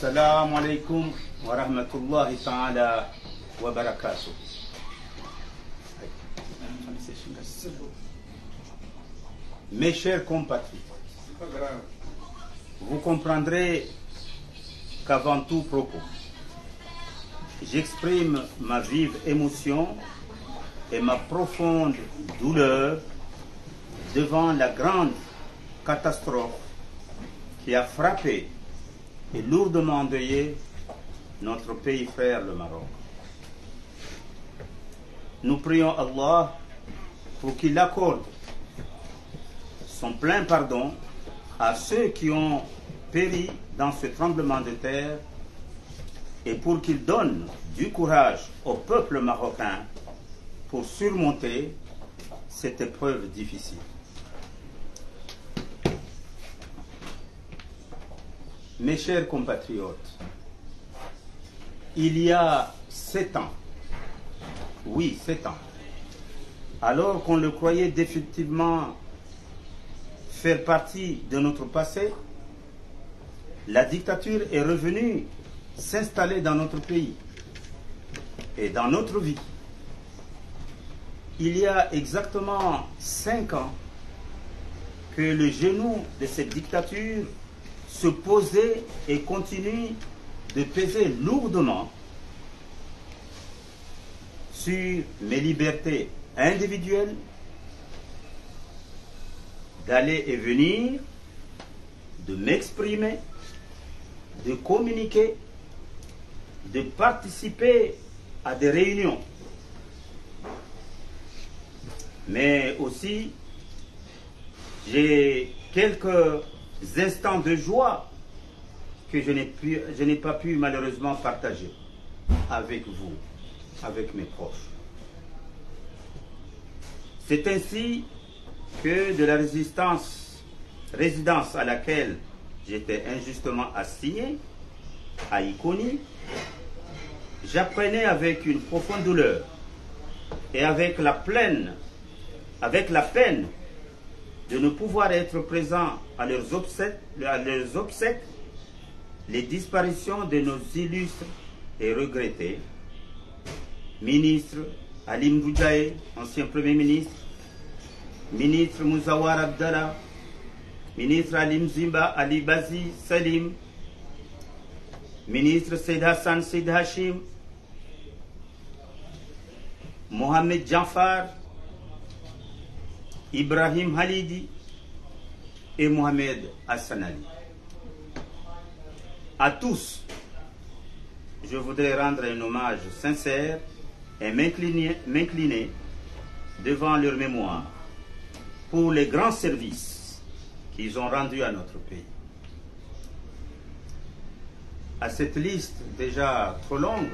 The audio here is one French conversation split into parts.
Assalamu alaikum wa rahmatullahi ta'ala wa barakatuh. Mes chers compatriotes, vous comprendrez qu'avant tout propos, j'exprime ma vive émotion et ma profonde douleur devant la grande catastrophe qui a frappé et lourdement endeuillé notre pays frère, le Maroc. Nous prions Allah pour qu'il accorde son plein pardon à ceux qui ont péri dans ce tremblement de terre et pour qu'il donne du courage au peuple marocain pour surmonter cette épreuve difficile. Mes chers compatriotes, il y a 7 ans, oui, 7 ans, alors qu'on le croyait définitivement faire partie de notre passé, la dictature est revenue s'installer dans notre pays et dans notre vie. Il y a exactement 5 ans que le genou de cette dictature se posait et continue de peser lourdement sur mes libertés individuelles, d'aller et venir, de m'exprimer, de communiquer, de participer à des réunions. Mais aussi, j'ai quelques instants de joie que je n'ai pas pu malheureusement partager avec vous, avec mes proches. C'est ainsi que de la résidence à laquelle j'étais injustement assigné, à Iconi, j'apprenais avec une profonde douleur et avec la peine de ne pouvoir être présent à leurs obsèques, les disparitions de nos illustres et regrettés ministres Alim Boujaï, ancien Premier ministre, ministre Mouzawar Abdallah, ministre Alim Zimba Ali Bazi Salim, ministre Seyd Hassan Seyd Hashim, Mohamed Janfar, Ibrahim Halidi et Mohamed Hassan Ali. À tous, je voudrais rendre un hommage sincère et m'incliner devant leur mémoire pour les grands services qu'ils ont rendus à notre pays. À cette liste déjà trop longue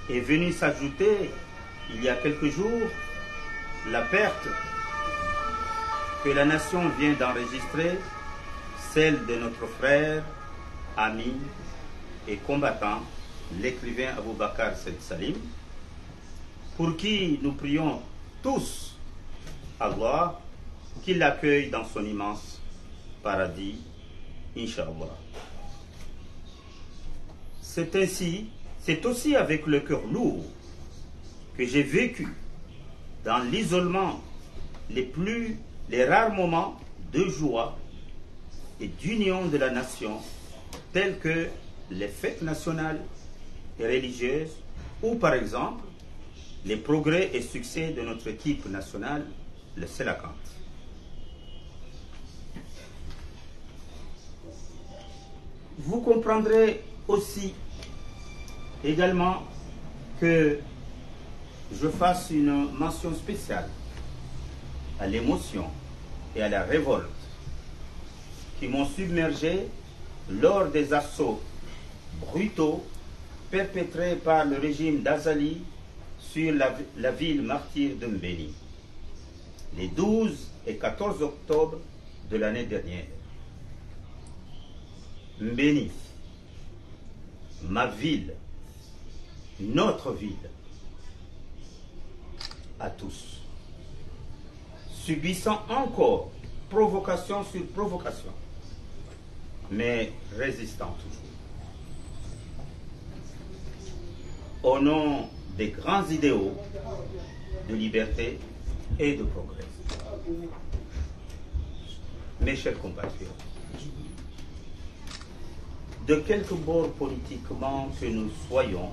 est venue s'ajouter, il y a quelques jours, la perte que la nation vient d'enregistrer, celle de notre frère, ami et combattant, l'écrivain Aboubakar Seyd Salim, pour qui nous prions tous Allah qu'il l'accueille dans son immense paradis, Inch'Allah. C'est aussi avec le cœur lourd que j'ai vécu dans l'isolement les rares moments de joie et d'union de la nation, tels que les fêtes nationales et religieuses, ou par exemple les progrès et succès de notre équipe nationale, le Selakant. Vous comprendrez aussi également que je fasse une mention spéciale à l'émotion et à la révolte qui m'ont submergé lors des assauts brutaux perpétrés par le régime d'Azali sur la ville martyre de Mbéni, les 12 et 14 octobre de l'année dernière. Mbéni, ma ville, notre ville, à tous, subissant encore provocation sur provocation, mais résistant toujours. Au nom des grands idéaux de liberté et de progrès. Mes chers compatriotes, de quelque bord politiquement que nous soyons,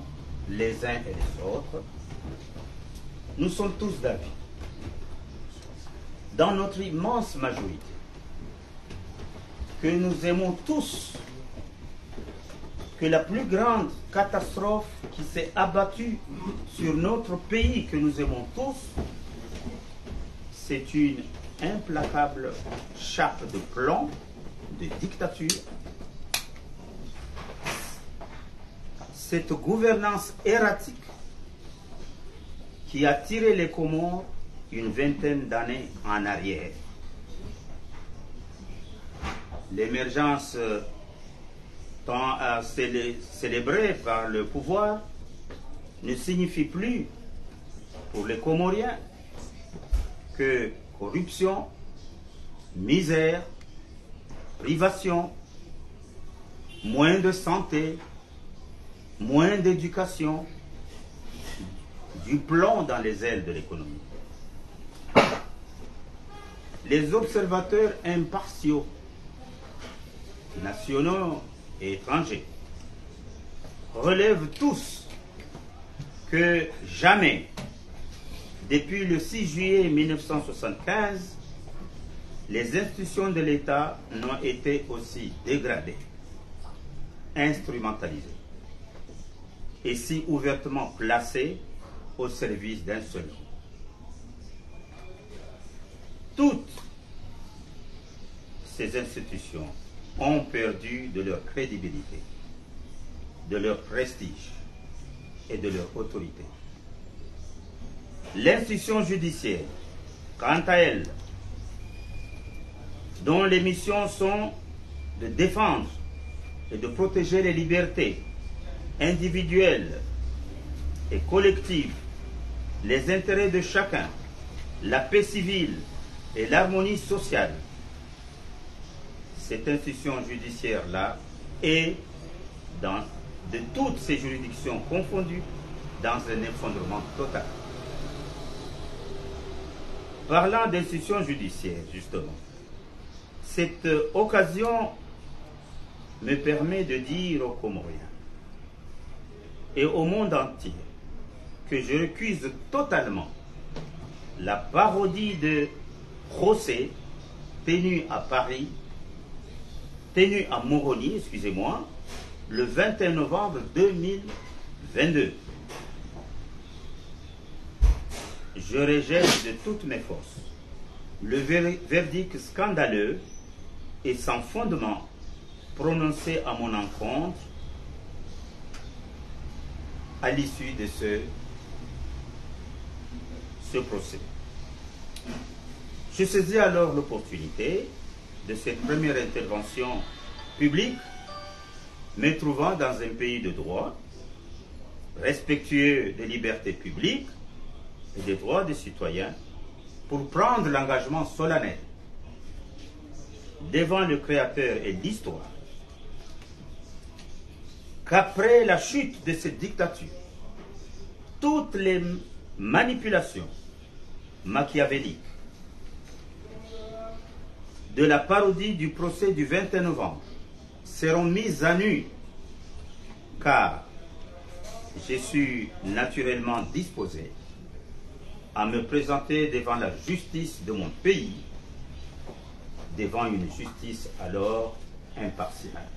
les uns et les autres, nous sommes tous d'avis, dans notre immense majorité, que nous aimons tous que la plus grande catastrophe qui s'est abattue sur notre pays, que nous aimons tous, c'est une implacable chape de plomb, de dictature. Cette gouvernance erratique qui a tiré les Comores une vingtaine d'années en arrière. L'émergence tant célébrée par le pouvoir ne signifie plus pour les Comoriens que corruption, misère, privation, moins de santé, moins d'éducation, du plomb dans les ailes de l'économie. Les observateurs impartiaux, nationaux et étrangers, relèvent tous que jamais, depuis le 6 juillet 1975, les institutions de l'État n'ont été aussi dégradées, instrumentalisées et si ouvertement placées au service d'un seul homme. Toutes ces institutions ont perdu de leur crédibilité, de leur prestige et de leur autorité. L'institution judiciaire, quant à elle, dont les missions sont de défendre et de protéger les libertés individuelles et collectives, les intérêts de chacun, la paix civile et l'harmonie sociale, cette institution judiciaire-là est, de toutes ces juridictions confondues, dans un effondrement total. Parlant d'institution judiciaire, justement, cette occasion me permet de dire aux Comoriens et au monde entier que je récuse totalement la parodie de procès tenu à Paris, tenu à Moroni, excusez-moi, le 21 novembre 2022. Je rejette de toutes mes forces le verdict scandaleux et sans fondement prononcé à mon encontre à l'issue de ce procès. Je saisis alors l'opportunité de cette première intervention publique, me trouvant dans un pays de droit, respectueux des libertés publiques et des droits des citoyens, pour prendre l'engagement solennel devant le Créateur et l'histoire qu'après la chute de cette dictature, toutes les manipulations machiavéliques de la parodie du procès du 21 novembre seront mises à nu, car je suis naturellement disposé à me présenter devant la justice de mon pays, devant une justice alors impartiale.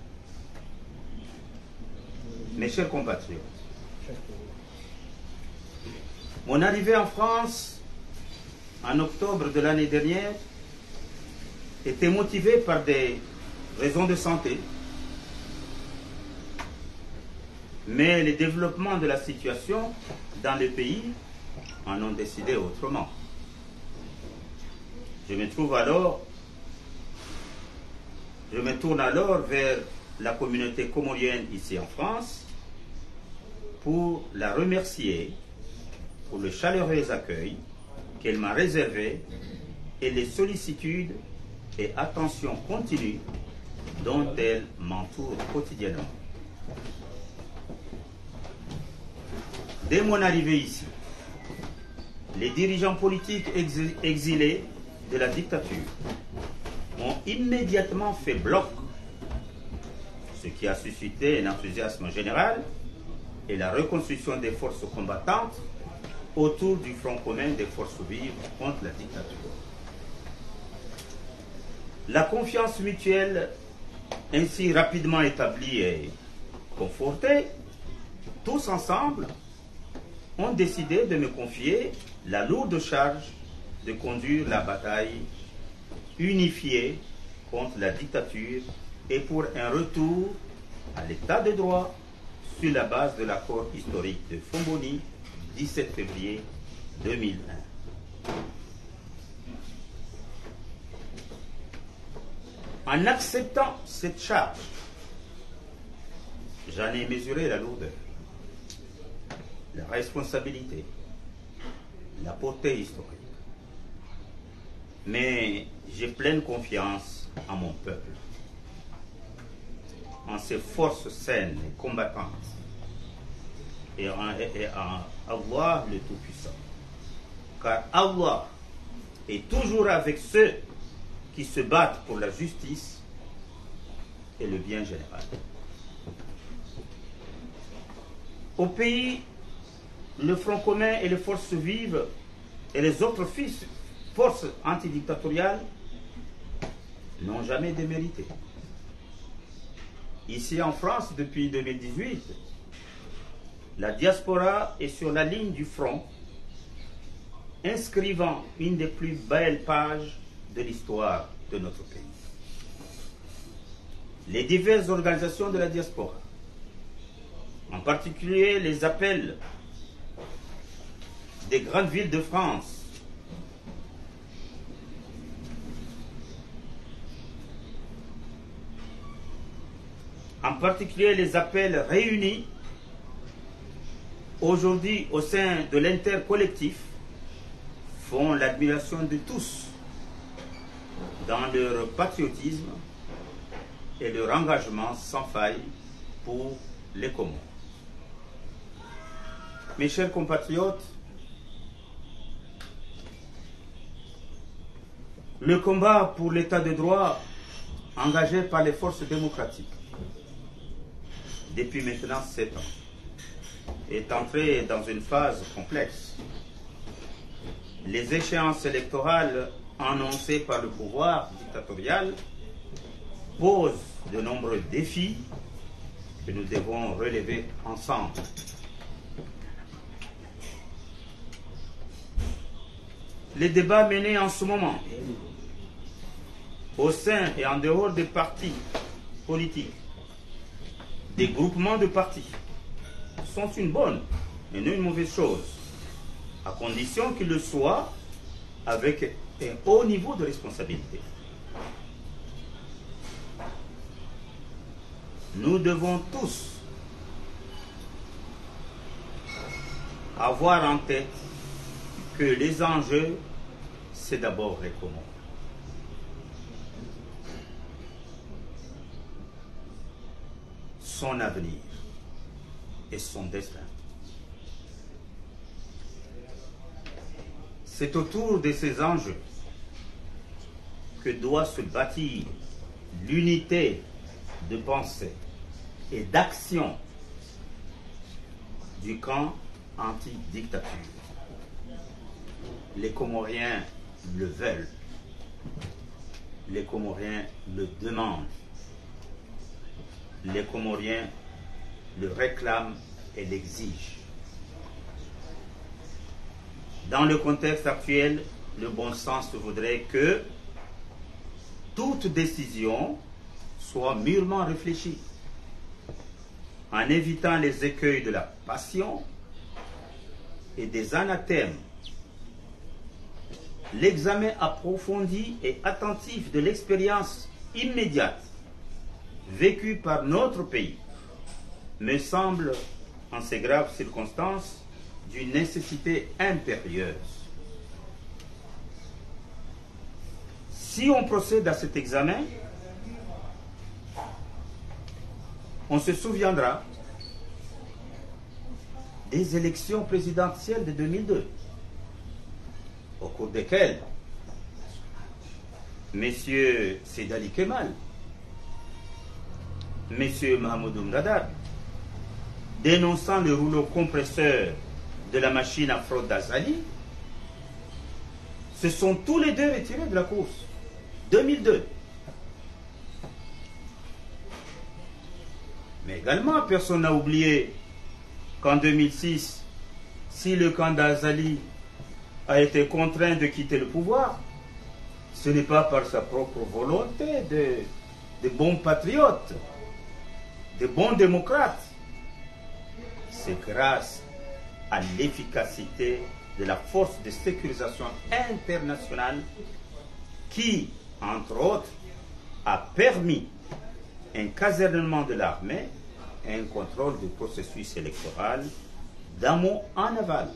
Mes chers compatriotes, mon arrivée en France en octobre de l'année dernière était motivée par des raisons de santé, mais les développements de la situation dans le pays en ont décidé autrement. Je me tourne alors vers la communauté comorienne ici en France pour la remercier pour le chaleureux accueil qu'elle m'a réservé et les sollicitudes et attentions continues dont elle m'entoure quotidiennement. Dès mon arrivée ici, les dirigeants politiques exilés de la dictature ont immédiatement fait bloc, ce qui a suscité un enthousiasme général et la reconstruction des forces combattantes autour du front commun des forces vives contre la dictature. La confiance mutuelle ainsi rapidement établie et confortée, tous ensemble ont décidé de me confier la lourde charge de conduire la bataille unifiée contre la dictature et pour un retour à l'état de droit sur la base de l'accord historique de Fomboni, 17 février 2001. En acceptant cette charge, j'en ai mesuré la lourdeur, la responsabilité, la portée historique. Mais j'ai pleine confiance en mon peuple, en ses forces saines et combattantes, et en Allah le Tout-Puissant. Car Allah est toujours avec ceux qui se battent pour la justice et le bien général. Au pays, le Front commun et les forces vives et les autres forces antidictatoriales n'ont jamais démérité. Ici en France, depuis 2018, la diaspora est sur la ligne du front, inscrivant une des plus belles pages de l'histoire de notre pays. Les diverses organisations de la diaspora, en particulier les appels des grandes villes de France, réunis aujourd'hui au sein de l'intercollectif, font l'admiration de tous dans leur patriotisme et leur engagement sans faille pour les Comores. Mes chers compatriotes, le combat pour l'état de droit engagé par les forces démocratiques depuis maintenant 7 ans est entré dans une phase complexe. Les échéances électorales annoncées par le pouvoir dictatorial posent de nombreux défis que nous devons relever ensemble. Les débats menés en ce moment au sein et en dehors des partis politiques, des groupements de partis, sont une bonne et non une mauvaise chose, à condition qu'ils le soient avec un haut niveau de responsabilité. Nous devons tous avoir en tête que les enjeux, c'est d'abord les Comores. Son avenir et son destin. C'est autour de ces enjeux que doit se bâtir l'unité de pensée et d'action du camp anti-dictature. Les Comoriens le veulent. Les Comoriens le demandent. Les Comoriens le réclament et l'exigent. Dans le contexte actuel, le bon sens voudrait que toute décision soit mûrement réfléchie, en évitant les écueils de la passion et des anathèmes. L'examen approfondi et attentif de l'expérience immédiate vécue par notre pays me semble, en ces graves circonstances, d'une nécessité impérieuse. Si on procède à cet examen, on se souviendra des élections présidentielles de 2002, au cours desquelles M. Sedali Kemal, M. Mahamoudou Mdadar, dénonçant le rouleau compresseur de la machine à fraude d'Azali, se sont tous les deux retirés de la course. 2002. Mais également, personne n'a oublié qu'en 2006, si le candidat Azali a été contraint de quitter le pouvoir, ce n'est pas par sa propre volonté de bons patriotes, de bons démocrates. C'est grâce à l'efficacité de la force de sécurisation internationale qui, entre autres, a permis un casernement de l'armée et un contrôle du processus électoral d'amont en aval.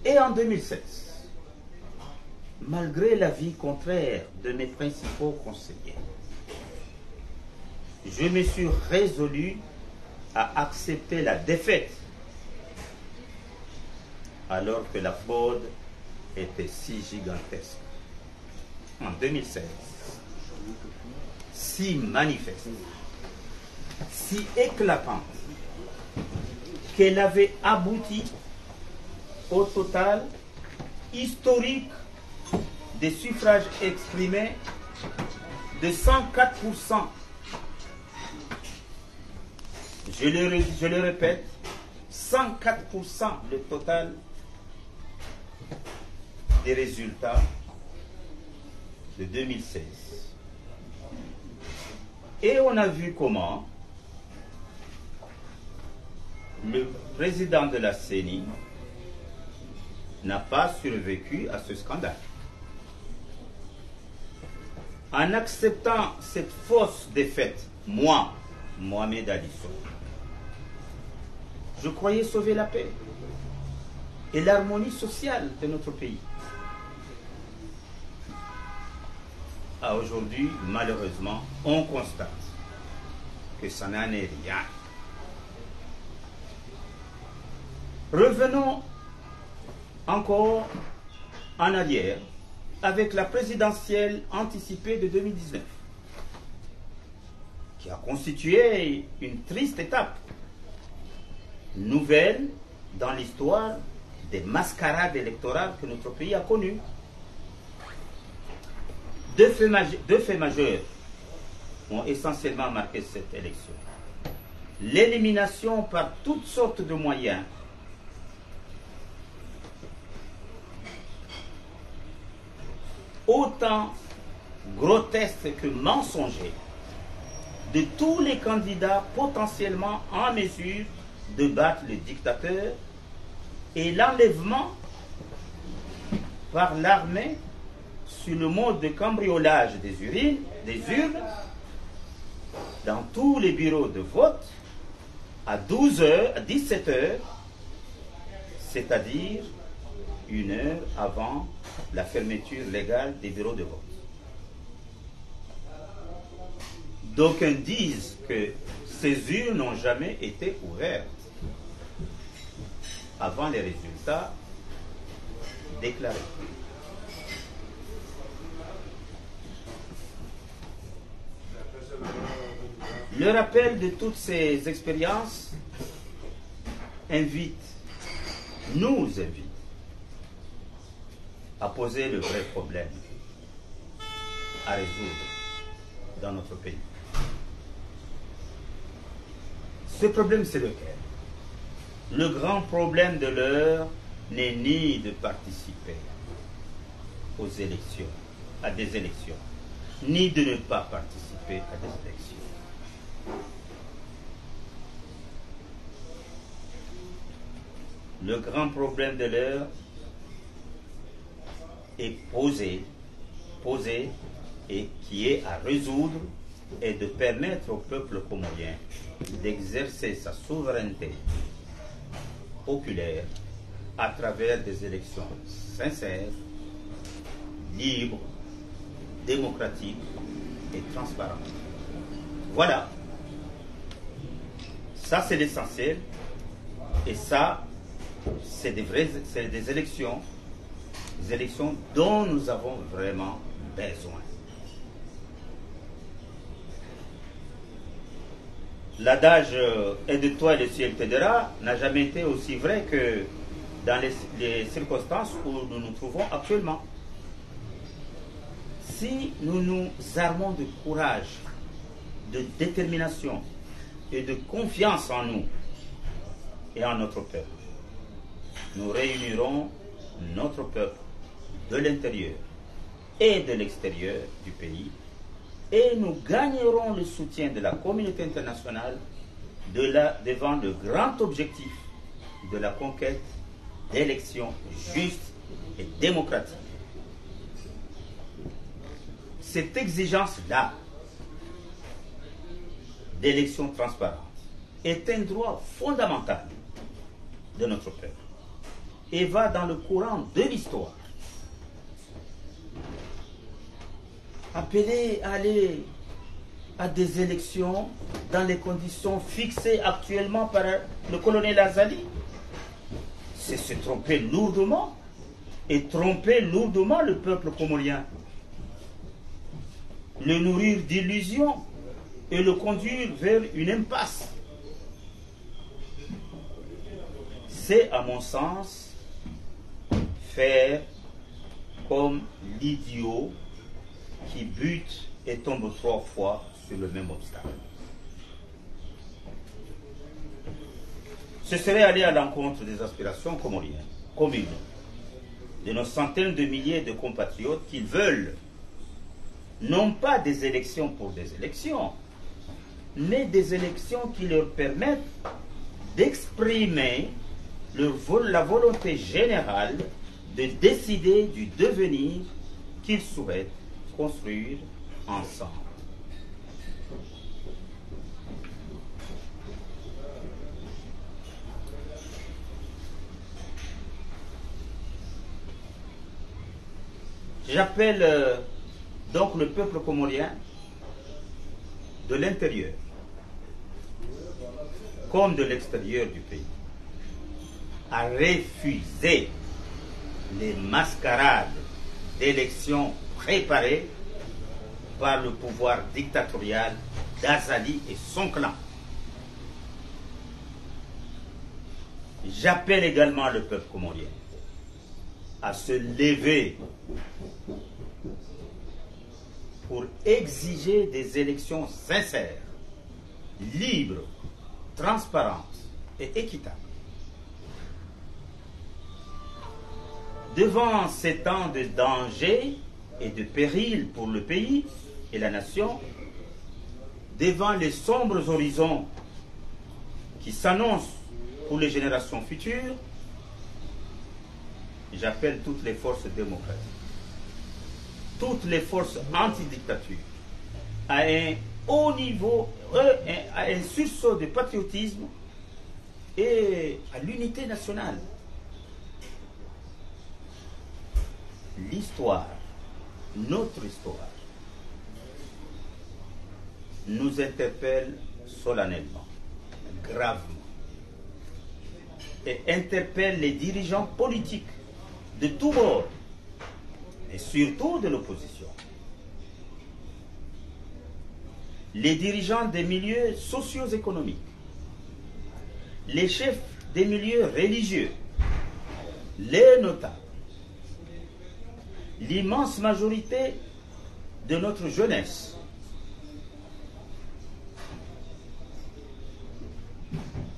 Et en 2016, malgré l'avis contraire de mes principaux conseillers, je me suis résolu à accepter la défaite alors que la fraude était si gigantesque. En 2016, si manifeste, si éclatante, qu'elle avait abouti au total historique des suffrages exprimés de 104%. Je le répète, 104% le total des résultats de 2016. Et on a vu comment le président de la CENI n'a pas survécu à ce scandale. En acceptant cette fausse défaite, moi, Mohamed Ali Sow, je croyais sauver la paix et l'harmonie sociale de notre pays. Aujourd'hui, malheureusement, on constate que ça n'en est rien. Revenons encore en arrière avec la présidentielle anticipée de 2019, qui a constitué une triste étape, nouvelle dans l'histoire des mascarades électorales que notre pays a connues. Deux faits majeurs ont essentiellement marqué cette élection. L'élimination par toutes sortes de moyens autant grotesques que mensongers de tous les candidats potentiellement en mesure de battre le dictateur et l'enlèvement par l'armée sur le mode de cambriolage des urnes dans tous les bureaux de vote à 12h, à 17h, c'est-à-dire 1 heure avant la fermeture légale des bureaux de vote. D'aucuns disent que ces urnes n'ont jamais été ouvertes avant les résultats déclarés. Le rappel de toutes ces expériences nous invite à poser le vrai problème à résoudre dans notre pays. Ce problème, c'est lequel? Le grand problème de l'heure n'est ni de participer aux élections, à des élections, ni de ne pas participer à des élections. Le grand problème de l'heure est posé et qui est à résoudre et de permettre au peuple comorien d'exercer sa souveraineté populaire à travers des élections sincères, libres, démocratique et transparente. Voilà. Ça, c'est l'essentiel. Et ça, c'est des élections dont nous avons vraiment besoin. L'adage « aide-toi et le ciel t'aidera » n'a jamais été aussi vrai que dans les circonstances où nous nous trouvons actuellement. Si nous nous armons de courage, de détermination et de confiance en nous et en notre peuple, nous réunirons notre peuple de l'intérieur et de l'extérieur du pays et nous gagnerons le soutien de la communauté internationale devant le grand objectif de la conquête d'élections justes et démocratiques. Cette exigence-là d'élections transparentes est un droit fondamental de notre peuple et va dans le courant de l'histoire. Appeler à aller à des élections dans les conditions fixées actuellement par le colonel Azali, c'est se tromper lourdement et tromper lourdement le peuple comorien, le nourrir d'illusions et le conduire vers une impasse. C'est, à mon sens, faire comme l'idiot qui bute et tombe 3 fois sur le même obstacle. Ce serait aller à l'encontre des aspirations comoriennes, communes, de nos centaines de milliers de compatriotes qui veulent non pas des élections pour des élections, mais des élections qui leur permettent d'exprimer la volonté générale de décider du devenir qu'ils souhaitent construire ensemble. J'appelle donc le peuple comorien de l'intérieur comme de l'extérieur du pays à refuser les mascarades d'élections préparées par le pouvoir dictatorial d'Azali et son clan. J'appelle également le peuple comorien à se lever pour exiger des élections sincères, libres, transparentes et équitables. Devant ces temps de danger et de péril pour le pays et la nation, devant les sombres horizons qui s'annoncent pour les générations futures, j'appelle toutes les forces démocratiques, toutes les forces anti-dictature, à un haut niveau, à un sursaut de patriotisme et à l'unité nationale. L'histoire, notre histoire, nous interpelle solennellement, gravement, et interpelle les dirigeants politiques de tous bords, et surtout de l'opposition. Les dirigeants des milieux socio-économiques, les chefs des milieux religieux, les notables, l'immense majorité de notre jeunesse.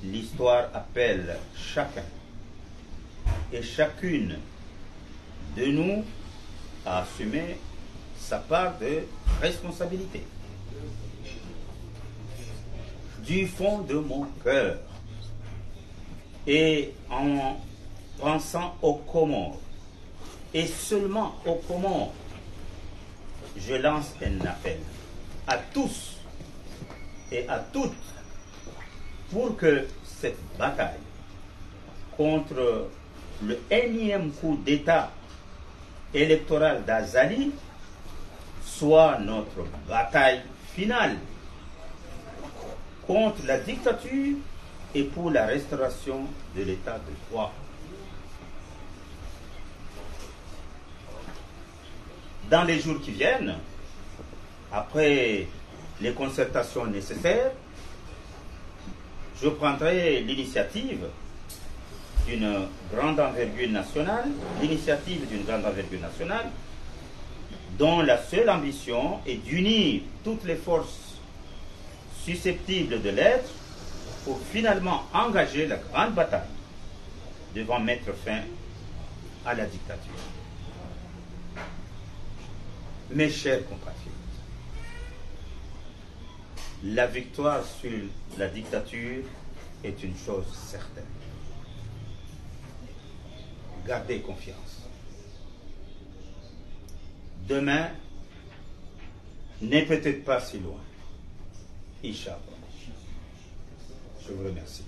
L'histoire appelle chacun et chacune de nous à assumer sa part de responsabilité. Du fond de mon cœur et en pensant aux Comores, et seulement aux Comores, je lance un appel à tous et à toutes pour que cette bataille contre le énième coup d'État électoral d'Azali soit notre bataille finale contre la dictature et pour la restauration de l'état de droit. Dans les jours qui viennent, après les concertations nécessaires, je prendrai l'initiative d'une grande envergure nationale, dont la seule ambition est d'unir toutes les forces susceptibles de l'être pour finalement engager la grande bataille devant mettre fin à la dictature. Mes chers compatriotes, la victoire sur la dictature est une chose certaine. Gardez confiance. Demain n'est peut-être pas si loin. Inch'Allah. Je vous remercie.